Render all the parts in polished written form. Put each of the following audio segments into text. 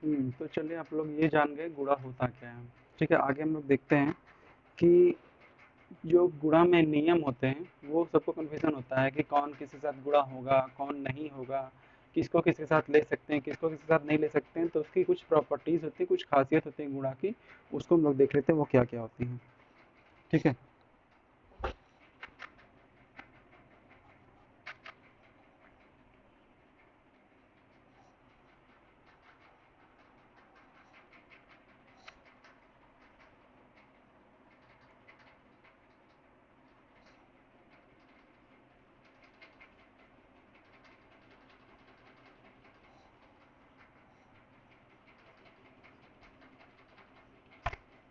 तो चलिए आप लोग ये जान गए गुणा होता क्या है। ठीक है, आगे हम लोग देखते हैं कि जो गुणा में नियम होते हैं, वो सबको कन्फ्यूज़न होता है कि कौन किसके साथ गुणा होगा, कौन नहीं होगा, किसको किसके साथ ले सकते हैं, किसको किसके साथ नहीं ले सकते हैं। तो उसकी कुछ प्रॉपर्टीज़ होती हैं, कुछ खासियत होती है गुणा की, उसको हम लोग देख लेते हैं वो क्या-क्या होती हैं। ठीक है?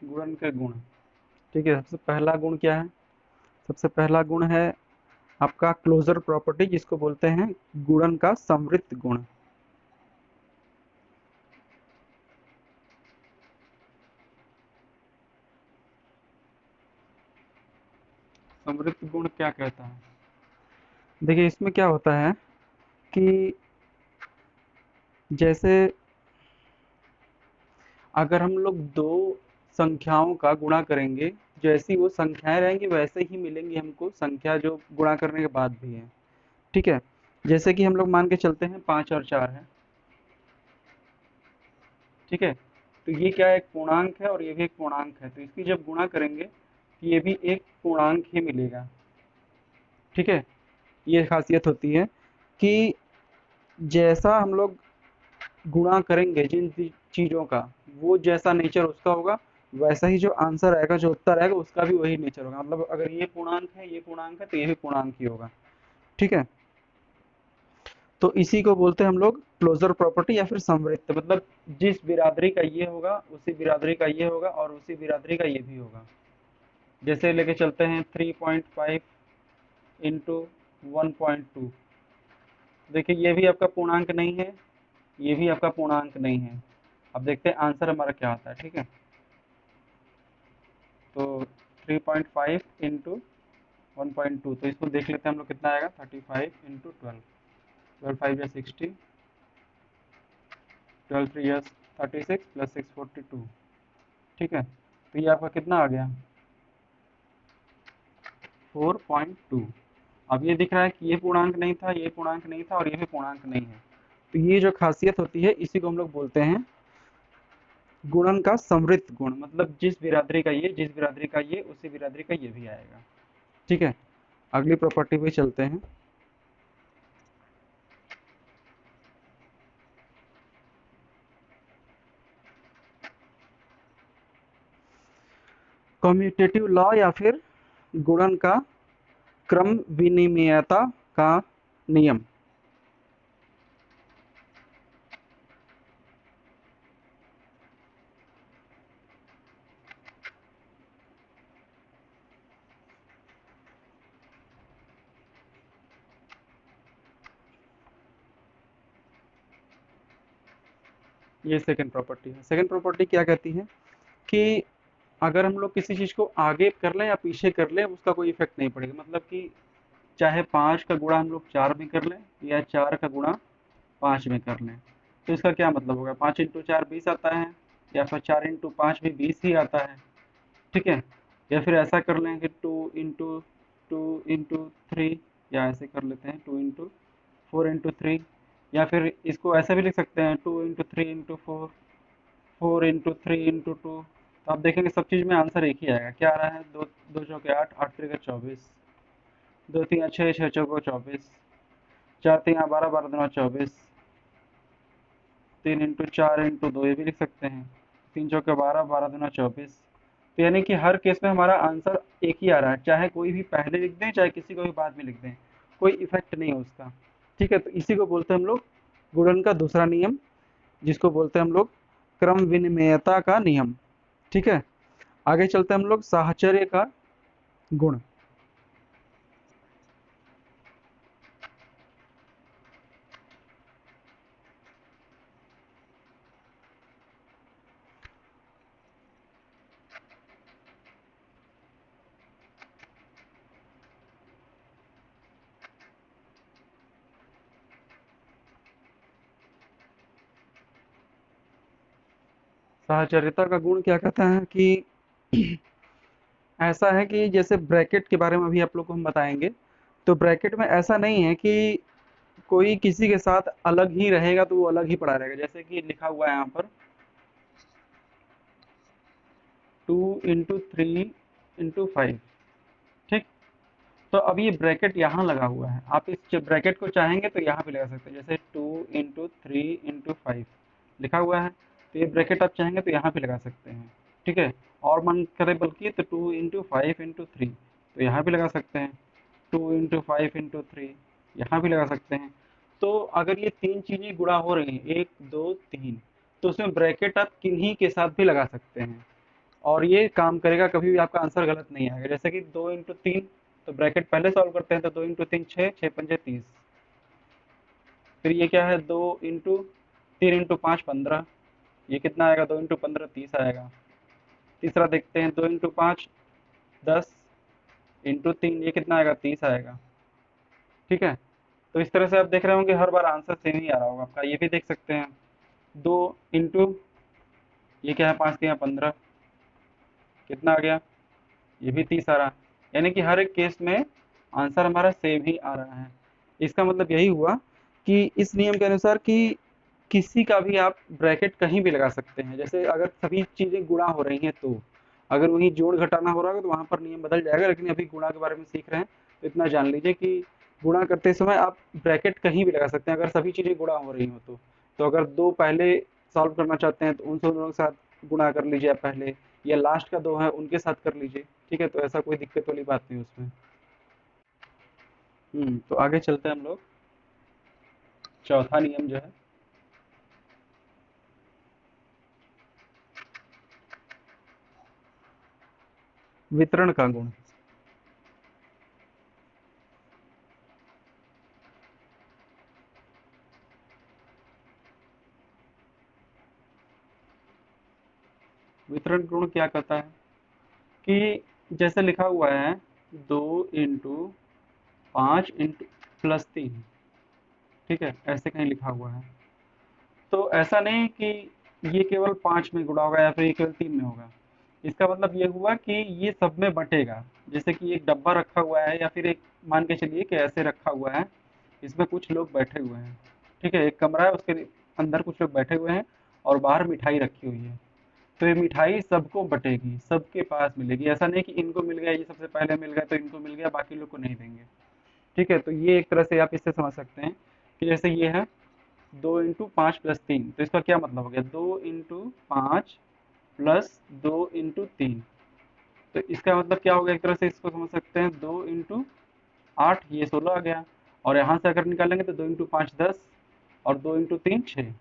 गुणन के गुण। ठीक है, सबसे पहला गुण क्या है? सबसे पहला गुण है आपका क्लोज़र प्रॉपर्टी, जिसको बोलते हैं गुणन का समृद्ध गुण। समृद्ध गुण क्या कहता है? देखिए इसमें क्या होता है कि जैसे अगर हम लोग दो संख्याओं का गुणा करेंगे, जैसी वो संख्याएं रहेंगी वैसे ही मिलेंगी हमको संख्या जो गुणा करने के बाद भी है। ठीक है, जैसे कि हम लोग मान के चलते हैं 5 और 4 है। ठीक है, तो ये क्या है, एक पूर्णांक है और ये भी एक पूर्णांक है, तो इसकी जब गुणा करेंगे तो ये भी एक पूर्णांक ही मिलेगा। ठीक है, ये खासियत होती है कि जैसा हम लोग गुणा करेंगे जिन चीज़ों का, वो जैसा नेचर उसका होगा, वैसा ही जो आंसर आएगा, जो उत्तर आएगा, उसका भी वही नेचर होगा। मतलब अगर ये पूर्णांक है, ये पूर्णांक है, तो ये भी पूर्णांक ही होगा। ठीक है, तो इसी को बोलते हैं हम लोग क्लोजर प्रॉपर्टी या फिर समवृत्त। मतलब जिस बिरादरी का ये होगा, उसी बिरादरी का ये होगा और उसी बिरादरी का ये भी होगा। जैसे लेके चलते हैं 3.5 इंटू 1.2। देखिए ये भी आपका पूर्णांक नहीं है, ये भी आपका पूर्णांक नहीं है। अब देखते हैं आंसर हमारा क्या आता है। ठीक है, तो 3.5 इंटू 1.2, तो इसको देख लेते हैं हम लोग कितना आएगा। 35 इंटू 12, 12 5 या 60, 12 3 या 36 प्लस 642। ठीक है, तो ये आपका कितना आ गया, 4.2। अब ये दिख रहा है कि ये पूर्णांक नहीं था, ये पूर्णांक नहीं था और ये भी पूर्णांक नहीं है। तो ये जो खासियत होती है इसी को हम लोग बोलते हैं गुणन का समृद्ध गुण। मतलब जिस बिरादरी का ये, जिस बिरादरी का ये, उसी बिरादरी का ये भी आएगा। ठीक है, अगली प्रॉपर्टी पे चलते हैं। कम्यूटेटिव लॉ या फिर गुणन का क्रम विनिमेयता का नियम। ये सेकंड प्रॉपर्टी है। सेकंड प्रॉपर्टी क्या कहती है कि अगर हम लोग किसी चीज़ को आगे कर लें या पीछे कर लें, उसका कोई इफेक्ट नहीं पड़ेगा। मतलब कि चाहे 5 का गुणा हम लोग 4 में कर लें या 4 का गुणा 5 में कर लें, तो इसका क्या मतलब होगा, 5 इंटू 4 20 आता है, या फिर 4 इंटू 5 भी 20 ही आता है। ठीक है, या फिर ऐसा कर लें कि 2 इंटू 3, या ऐसे कर लेते हैं 2 इंटू 4 इंटू 3, या फिर इसको ऐसे भी लिख सकते हैं 2 इंटू 3 इंटू 4, 4 इंटू 3 इंटू 2। तो आप देखेंगे सब चीज़ में आंसर एक ही आएगा। क्या आ रहा है, दो दो चौके 8, 8 त्रिक 24, 2 3 6, 6 चौको 24, 4 3 12, 12 दूना 24, 3 इंटू 4 इंटू 2 ये भी लिख सकते हैं, 3 चौके 12, 12 दूना 24। तो यानी कि हर केस में हमारा आंसर एक ही आ रहा है, चाहे कोई भी पहले लिख दें चाहे किसी को भी बाद में लिख दें, कोई इफेक्ट नहीं है उसका। ठीक है, तो इसी को बोलते हैं हम लोग गुणन का दूसरा नियम, जिसको बोलते हैं हम लोग क्रम विनिमेयता का नियम। ठीक है, आगे चलते हैं हम लोग साहचर्य का गुण। साहचर्यता का गुण क्या कहता है कि ऐसा है कि जैसे ब्रैकेट के बारे में अभी आप लोग को हम बताएंगे, तो ब्रैकेट में ऐसा नहीं है कि कोई किसी के साथ अलग ही रहेगा तो वो अलग ही पड़ा रहेगा। जैसे कि लिखा हुआ है यहाँ पर 2 × 3 × 5, ठीक। तो अब ये ब्रैकेट यहाँ लगा हुआ है, आप इस ब्रैकेट को चाहेंगे तो यहाँ पे लगा सकते हैं। जैसे 2 × 3 × 5 लिखा हुआ है, तो ये ब्रैकेट आप चाहेंगे तो यहाँ पे लगा सकते हैं, ठीक है। और मन करे बल्कि तो 2 × 5 × 3 तो यहाँ पे लगा सकते हैं, 2 × 5 × 3 यहाँ भी लगा सकते हैं। तो अगर ये तीन चीजें गुणा हो रही हैं, 1 2 3, तो उसमें ब्रैकेट आप किन्हीं के साथ भी लगा सकते हैं और ये काम करेगा, कभी भी आपका आंसर गलत नहीं आएगा। जैसे कि 2 × 3, तो ब्रैकेट पहले सॉल्व करते हैं, तो 2 × 3 6, 6 × 5 30। फिर ये क्या है, 3 × 5 15, ये कितना आएगा, 2 × 15 30 आएगा। तीसरा देखते हैं, 2 × 5 10 × 3 ये कितना आएगा, 30 आएगा, ठीक है। तो इस तरह से आप देख रहे होंगे हर बार आंसर सेम ही आ रहा होगा आपका। ये भी देख सकते हैं, 2 इंटू ये क्या है, 5 × 3 = 15, कितना आ गया, ये भी 30 आ रहा है। यानी कि हर एक केस में आंसर हमारा सेम ही आ रहा है। इसका मतलब यही हुआ कि इस नियम के अनुसार कि किसी का भी आप ब्रैकेट कहीं भी लगा सकते हैं। जैसे अगर सभी चीज़ें गुणा हो रही हैं, तो अगर वहीं जोड़ घटाना हो रहा है तो वहाँ पर नियम बदल जाएगा। लेकिन अभी गुणा के बारे में सीख रहे हैं, तो इतना जान लीजिए कि गुणा करते समय आप ब्रैकेट कहीं भी लगा सकते हैं अगर सभी चीज़ें गुणा हो रही हो तो। तो अगर दो पहले सॉल्व करना चाहते हैं तो उन दोनों के साथ गुणा कर लीजिए आप पहले, या लास्ट का दो है उनके साथ कर लीजिए, ठीक है। तो ऐसा कोई दिक्कत वाली बात नहीं उसमें। तो आगे चलते हैं हम लोग। चौथा नियम जो है, वितरण का गुण। वितरण गुण क्या कहता है कि जैसे लिखा हुआ है 2 × 5 + 3, ठीक है, ऐसे कहीं लिखा हुआ है। तो ऐसा नहीं कि ये केवल 5 में गुणा होगा या फिर ये केवल 3 में होगा। इसका मतलब ये हुआ कि ये सब में बटेगा। जैसे कि एक डब्बा रखा हुआ है या फिर एक, मान के चलिए कि ऐसे रखा हुआ है, इसमें कुछ लोग बैठे हुए हैं, ठीक है। एक कमरा है, उसके अंदर कुछ लोग बैठे हुए हैं और बाहर मिठाई रखी हुई है। तो ये मिठाई सबको बटेगी, सबके पास मिलेगी। ऐसा नहीं कि इनको मिल गया, ये सबसे पहले मिल गया तो इनको मिल गया, बाकी लोग को नहीं देंगे, ठीक है। तो ये एक तरह से आप इससे समझ सकते हैं कि जैसे ये है 2 × 5 + 3, तो इसका क्या मतलब हो गया, 2 × 5 + 2 × 3। तो इसका मतलब क्या हो गया, एक तरह से इसको समझ सकते हैं 2 × 8 ये 16 आ गया, और यहाँ से अगर निकालेंगे तो 2 × 5 10 और 2 × 3 6।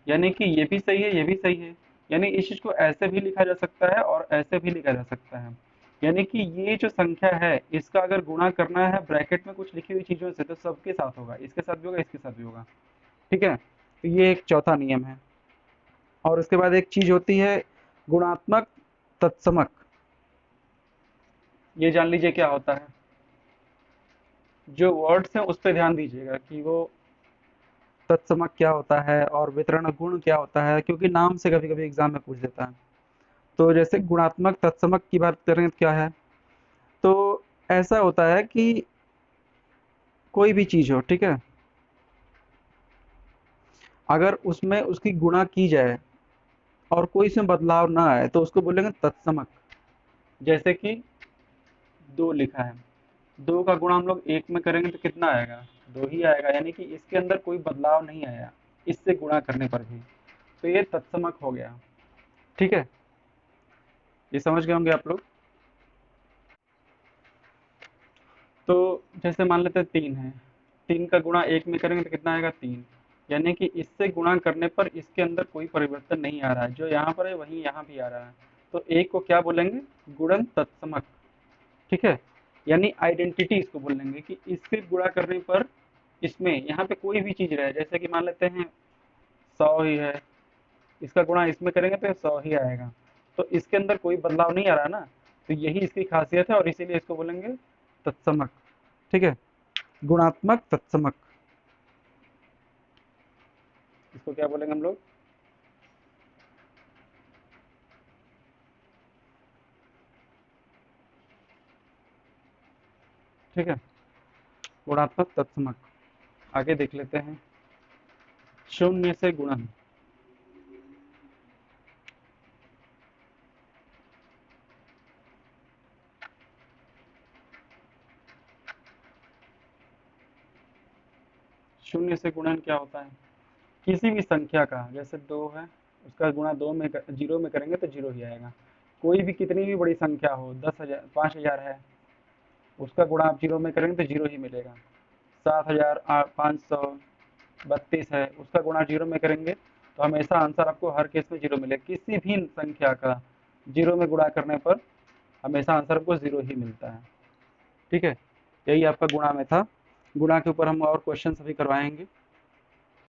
यानी कि ये भी सही है, ये भी सही है। यानी इस चीज को ऐसे भी लिखा जा सकता है और ऐसे भी लिखा जा सकता है। यानी कि ये जो संख्या है, इसका अगर गुणा करना है ब्रैकेट में कुछ लिखी हुई चीजों से, तो सबके साथ होगा, इसके साथ भी होगा, इसके साथ भी होगा, ठीक है। तो ये एक चौथा नियम है। और उसके बाद एक चीज होती है गुणात्मक तत्समक। ये जान लीजिए क्या होता है। जो वर्ड्स हैं उस पर ध्यान दीजिएगा कि वो तत्समक क्या होता है और वितरण गुण क्या होता है, क्योंकि नाम से कभी कभी एग्जाम में पूछ देता है। तो जैसे गुणात्मक तत्समक की बात करें तो क्या है, तो ऐसा होता है कि कोई भी चीज हो, ठीक है, अगर उसमें उसकी गुणा की जाए और कोई इसमें बदलाव ना आए तो उसको बोलेंगे तत्समक। जैसे कि 2 लिखा है, 2 का गुणा हम लोग 1 में करेंगे तो कितना आएगा, 2 ही आएगा। यानी कि इसके अंदर कोई बदलाव नहीं आया इससे गुणा करने पर भी, तो ये तत्समक हो गया, ठीक है। ये समझ गए होंगे आप लोग। तो जैसे मान लेते हैं 3 है, 3 का गुणा 1 में करेंगे तो कितना आएगा, 3। यानी कि इससे गुणा करने पर इसके अंदर कोई परिवर्तन नहीं आ रहा है, जो यहाँ पर है वही यहाँ भी आ रहा है। तो एक को क्या बोलेंगे, गुणन तत्समक, ठीक है। यानी आइडेंटिटी इसको बोलेंगे कि इससे गुणा करने पर इसमें यहाँ पे कोई भी चीज रहे, जैसे कि मान लेते हैं 100 ही है, इसका गुणा इसमें करेंगे तो 100 ही आएगा। तो इसके अंदर कोई बदलाव नहीं आ रहा ना, तो यही इसकी खासियत है और इसीलिए इसको बोलेंगे तत्समक, ठीक है। गुणात्मक तत्समक, इसको क्या बोलेंगे हम लोग, ठीक है, गुणात्मक तत्समक। आगे देख लेते हैं, शून्य से गुणन। शून्य से गुणन क्या होता है? किसी भी संख्या का, जैसे 2 है, उसका गुणा 2 में जीरो में करेंगे तो जीरो ही आएगा। कोई भी कितनी भी बड़ी संख्या हो, 10,000 5,000 है, उसका गुणा आप जीरो में करेंगे तो जीरो ही मिलेगा। 7,532 है, उसका गुणा जीरो में करेंगे तो हमेशा आंसर आपको हर केस में जीरो मिलेगा। किसी भी संख्या का जीरो में गुणा करने पर हमेशा आंसर आपको जीरो ही मिलता है। ठीक है, यही आपका गुणा में था। गुणा के ऊपर हम और क्वेश्चन अभी करवाएंगे।